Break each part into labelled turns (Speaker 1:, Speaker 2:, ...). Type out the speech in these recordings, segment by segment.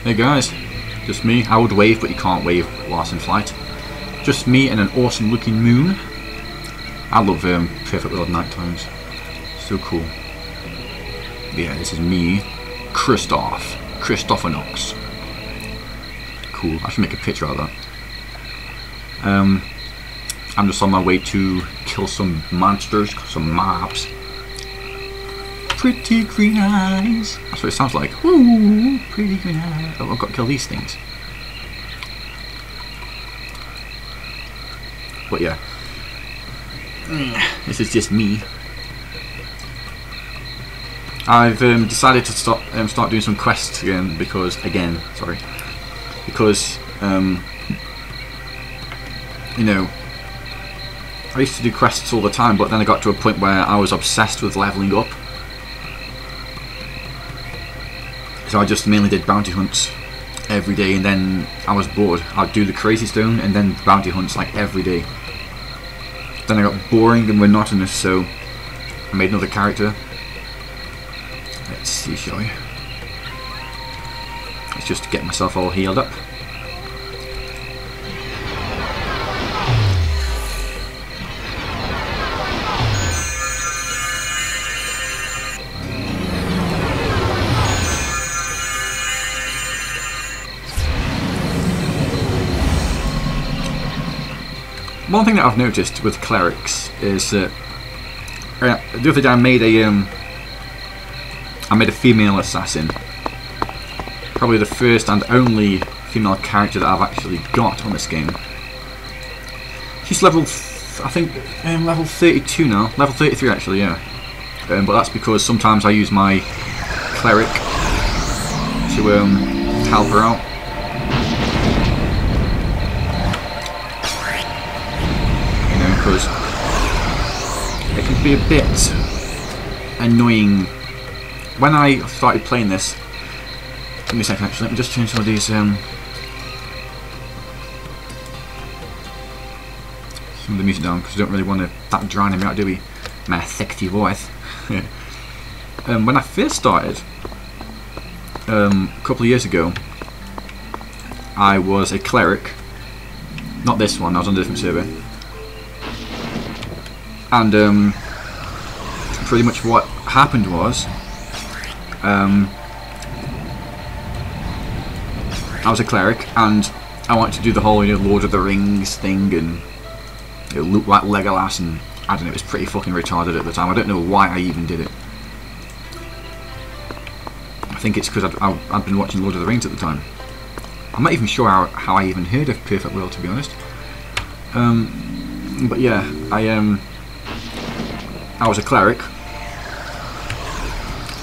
Speaker 1: Hey guys, just me. I would wave, but you can't wave whilst in flight. Just me and an awesome looking moon. I love Perfect World night times. So cool. But yeah, this is me, Christopher Knox. Cool. I should make a picture of that. I'm just on my way to kill some monsters, some mobs. Pretty green eyes. That's what it sounds like. Ooh, pretty green eyes. Oh, I've got to kill these things. But yeah, this is just me. I've decided to start doing some quests again because you know, I used to do quests all the time, but then I got to a point where I was obsessed with leveling up. So I just mainly did bounty hunts every day, and then I was bored. I'd do the crazy stone and then bounty hunts like every day. Then I got boring and monotonous, so I made another character. Let's see, shall we? Let's just get myself all healed up. One thing that I've noticed with clerics is that the other day I made a female assassin. Probably the first and only female character that I've actually got on this game. She's level, I think, level 32 now. Level 33 actually, yeah. But that's because sometimes I use my cleric to help her out. Because it can be a bit annoying. When I started playing this, give me a second actually, let me just change some of these some of the music down because I don't really want that drowning me out, do we? My sexy voice. When I first started, a couple of years ago, I was a cleric. Not this one, I was on a different server. And pretty much what happened was, I was a cleric and I wanted to do the whole, you know, Lord of the Rings thing and, you know, look like Legolas, and I don't know, it was pretty fucking retarded at the time. I don't know why I even did it. I think it's because I'd been watching Lord of the Rings at the time. I'm not even sure how I even heard of Perfect World, to be honest. But yeah, I was a cleric,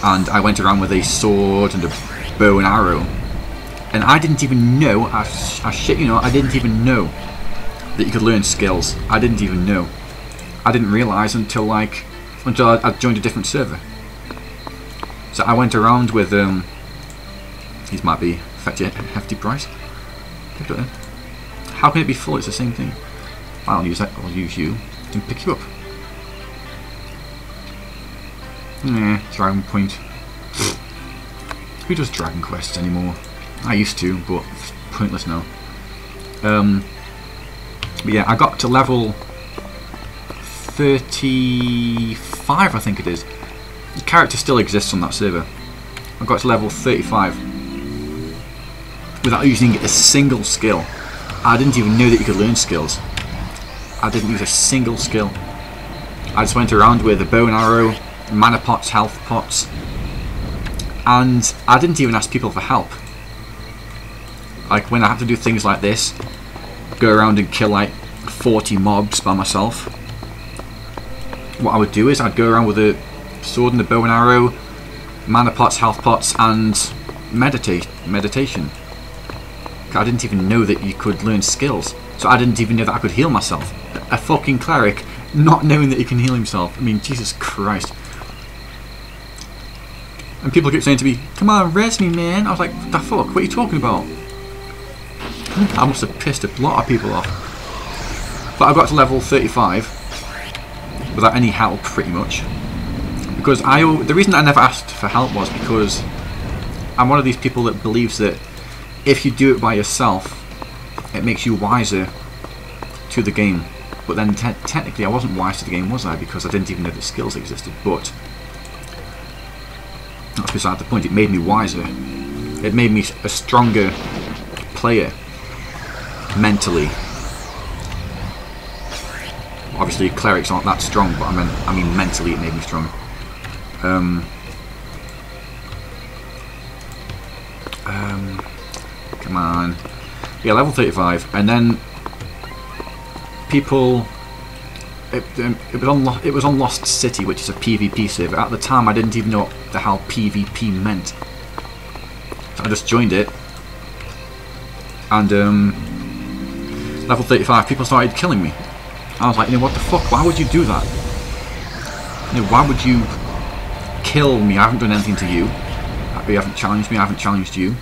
Speaker 1: and I went around with a sword and a bow and arrow, and I didn't even know, I shit you know, I didn't even know that you could learn skills. I didn't even know. I didn't realise until I joined a different server. So I went around with, these might be hefty price. How can it be full? It's the same thing. I'll use that, I'll use you and pick you up. Nah, Dragon Point. Who does Dragon Quests anymore? I used to, but it's pointless now. But yeah, I got to level 35, I think it is. The character still exists on that server. I got to level 35 without using a single skill. I didn't even know that you could learn skills. I didn't use a single skill. I just went around with a bow and arrow, mana pots, health pots, and I didn't even ask people for help. Like when I had to do things like this, go around and kill like 40 mobs by myself, what I would do is I'd go around with a sword and a bow and arrow, mana pots, health pots, and meditation. I didn't even know that you could learn skills, so I didn't even know that I could heal myself. A fucking cleric not knowing that he can heal himself. I mean, Jesus Christ. And people kept saying to me, "Come on, res me, man." I was like, "The fuck? What are you talking about?" I must have pissed a lot of people off. But I got to level 35 without any help, pretty much. Because the reason I never asked for help was because I'm one of these people that believes that if you do it by yourself, it makes you wiser to the game. But then technically I wasn't wise to the game, was I? Because I didn't even know that skills existed. But that's beside the point. It made me wiser. It made me a stronger player mentally. Obviously clerics aren't that strong, but I mean mentally it made me strong. Come on. Yeah, level 35, and then people. It was on Lost City, which is a PvP server. At the time, I didn't even know what the hell PvP meant. So I just joined it, and level 35, people started killing me. I was like, you know, what the fuck? Why would you do that? You know, why would you kill me? I haven't done anything to you. You haven't challenged me. I haven't challenged you.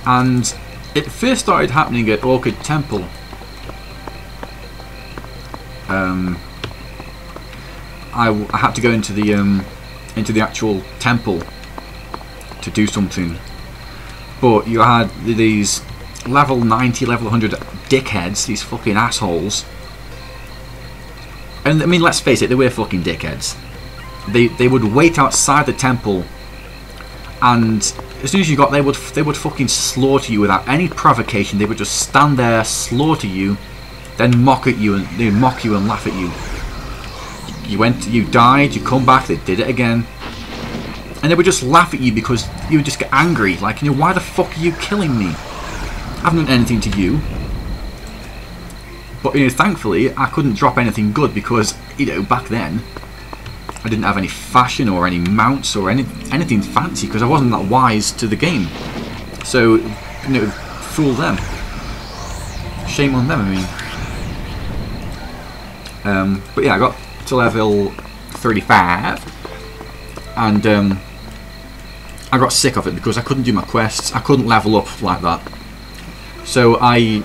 Speaker 1: And it first started happening at Orchid Temple. I had to go into the actual temple to do something, but you had these level 90, level 100 dickheads, these fucking assholes. And I mean, let's face it, they were fucking dickheads. They would wait outside the temple, and as soon as you got there, they would fucking slaughter you without any provocation. They would just stand there, slaughter you, then mock at you, and they mock you and laugh at you. You died, you come back, they did it again, and they would just laugh at you because you would just get angry. Like, you know, why the fuck are you killing me? I haven't done anything to you. But, you know, thankfully, I couldn't drop anything good because, you know, back then, I didn't have any fashion or any mounts or anything fancy because I wasn't that wise to the game. So, you know, fool them. Shame on them, I mean. But yeah, I got to level 35, and I got sick of it because I couldn't do my quests. I couldn't level up like that. So it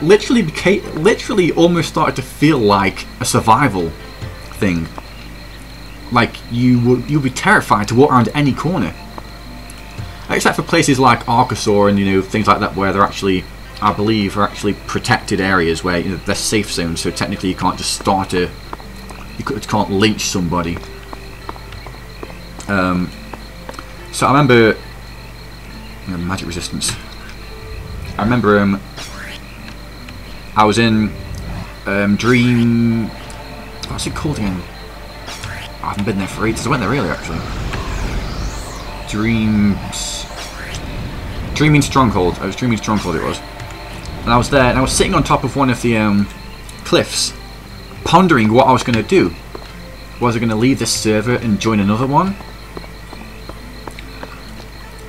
Speaker 1: literally almost started to feel like a survival thing. Like you'd be terrified to walk around any corner, except for places like Arkansas and, you know, things like that where they're actually, I believe, are actually protected areas where, you know, they're safe zones. So technically, you can't just you can't lynch somebody. So I remember magic resistance. I remember I was in Dream. What's it called again? I haven't been there for ages. I went there earlier actually. Dreaming Stronghold. I was Dreaming Stronghold. It was, and I was there, and I was sitting on top of one of the cliffs, pondering what I was going to do. Was I going to leave this server and join another one?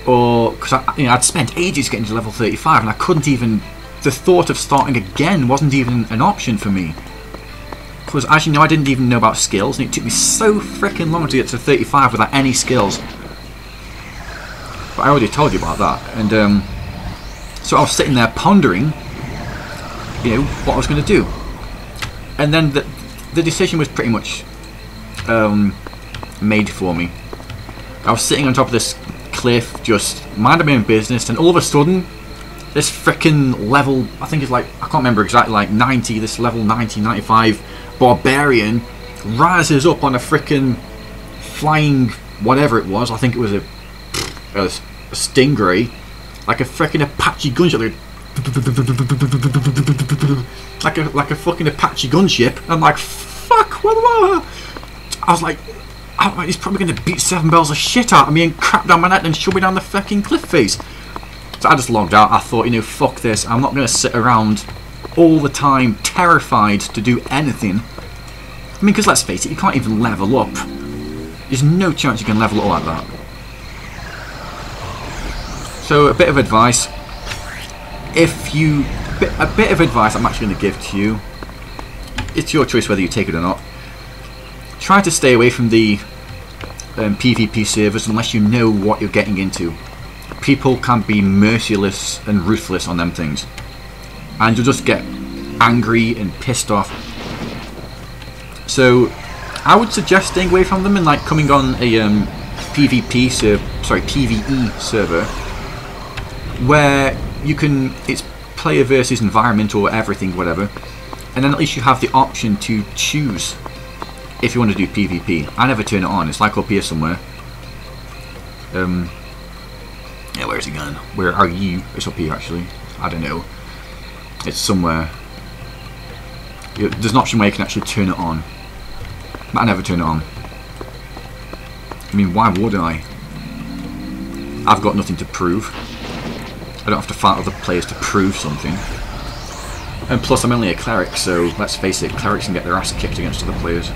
Speaker 1: Or, because I'd spent ages getting to level 35 and I couldn't even, the thought of starting again wasn't even an option for me. Because, as you know, I didn't even know about skills, and it took me so freaking long to get to 35 without any skills. But I already told you about that. And so I was sitting there pondering, you know, what I was going to do. And then the decision was pretty much made for me. I was sitting on top of this cliff, just minding my own business, and all of a sudden, this frickin' level, I think it's like, I can't remember exactly, like 90, this level 90, 95 barbarian rises up on a frickin' flying whatever it was. I think it was a stingray, like a frickin' Apache gunship, like a fucking Apache gunship. I'm like, fuck, what? I was like, he's probably going to beat 7 bells of shit out of me and crap down my neck and shove me down the fucking cliff face. So I just logged out. I thought, you know, fuck this. I'm not going to sit around all the time terrified to do anything. I mean, because let's face it, you can't even level up. There's no chance you can level up like that. So a bit of advice. A bit of advice I'm actually going to give to you. It's your choice whether you take it or not. Try to stay away from the PvP servers unless you know what you're getting into. People can be merciless and ruthless on them things, and you'll just get angry and pissed off. So I would suggest staying away from them and like coming on a PvP PvE server where you can, it's player versus environment or everything, whatever, and then at least you have the option to choose if you want to do PvP. I never turn it on. It's like up here somewhere. Yeah, where's it gone? Where are you? It's up here actually. I don't know. It's somewhere. There's an option where you can actually turn it on. But I never turn it on. I mean, why would I? I've got nothing to prove. I don't have to fight other players to prove something. And plus, I'm only a cleric, so let's face it, clerics can get their ass kicked against other players.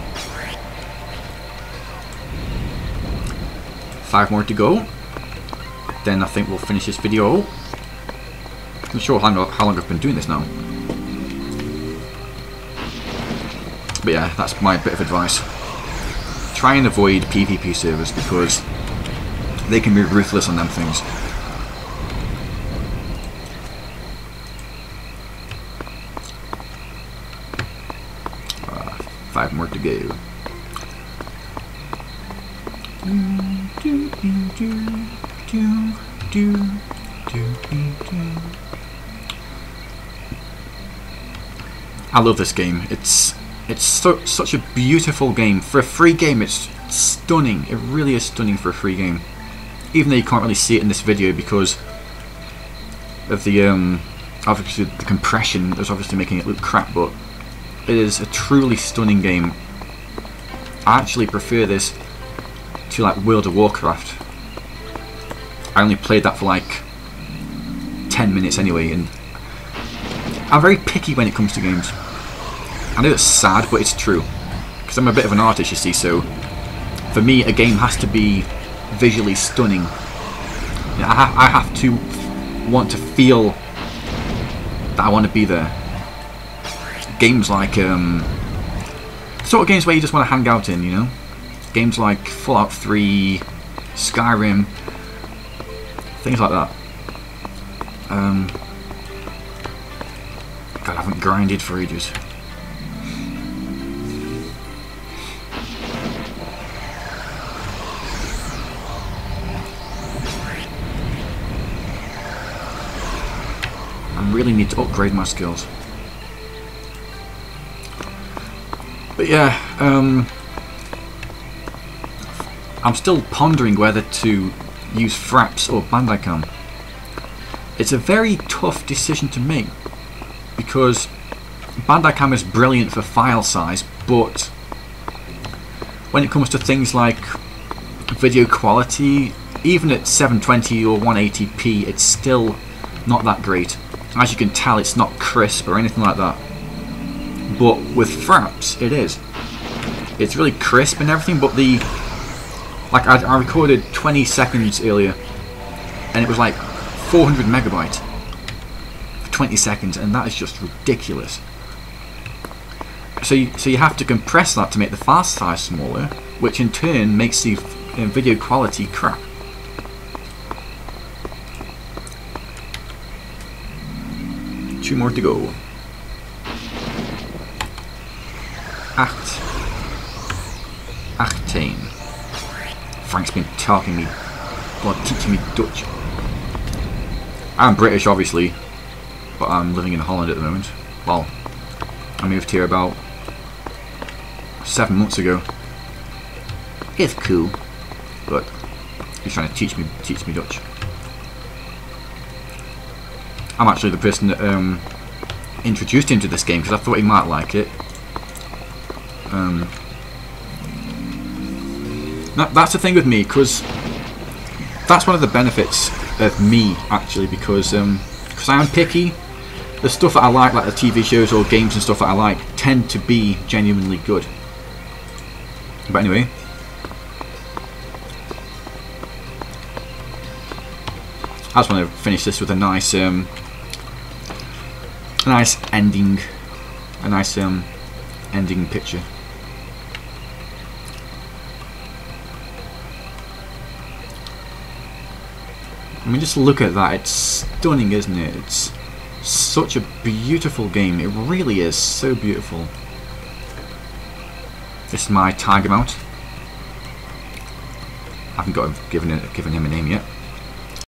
Speaker 1: 5 more to go. Then I think we'll finish this video. I'm not sure how long I've been doing this now. But yeah, that's my bit of advice. Try and avoid PvP servers because they can be ruthless on them things. Five more to go. I love this game. It's such a beautiful game. For a free game, it's stunning. It really is stunning for a free game. Even though you can't really see it in this video because of the obviously the compression is obviously making it look crap, but it is a truly stunning game. I actually prefer this to like World of Warcraft. I only played that for like 10 minutes anyway, and I'm very picky when it comes to games. I know it's sad, but it's true. Because I'm a bit of an artist, you see, so for me a game has to be visually stunning. You know, I have to want to feel that I want to be there. Games like, sort of games where you just want to hang out in, you know? Games like Fallout 3, Skyrim, things like that. God, I haven't grinded for ages. I really need to upgrade my skills. But yeah, I'm still pondering whether to use Fraps or Bandicam. It's a very tough decision to make because Bandicam is brilliant for file size, but when it comes to things like video quality, even at 720 or 180p, it's still not that great. As you can tell, it's not crisp or anything like that. But with Fraps, it is. It's really crisp and everything, but the... Like, I recorded 20 seconds earlier, and it was like 400 megabytes for 20 seconds, and that is just ridiculous. So you have to compress that to make the file size smaller, which in turn makes the video quality crap. Two more to go. Achteen. Frank's been talking me, blood teaching me Dutch. I'm British, obviously, but I'm living in Holland at the moment. Well, I moved here about 7 months ago. It's cool, but he's trying to teach me Dutch. I'm actually the person that introduced him to this game because I thought he might like it. That's the thing with me, because that's one of the benefits of me actually, because I am picky. The stuff that I like the TV shows or games and stuff that I like, tend to be genuinely good. But anyway, I just want to finish this with a nice ending, ending picture. I mean, just look at that. It's stunning, isn't it? It's such a beautiful game. It really is so beautiful. This is my tiger mount. I haven't got given him a name yet.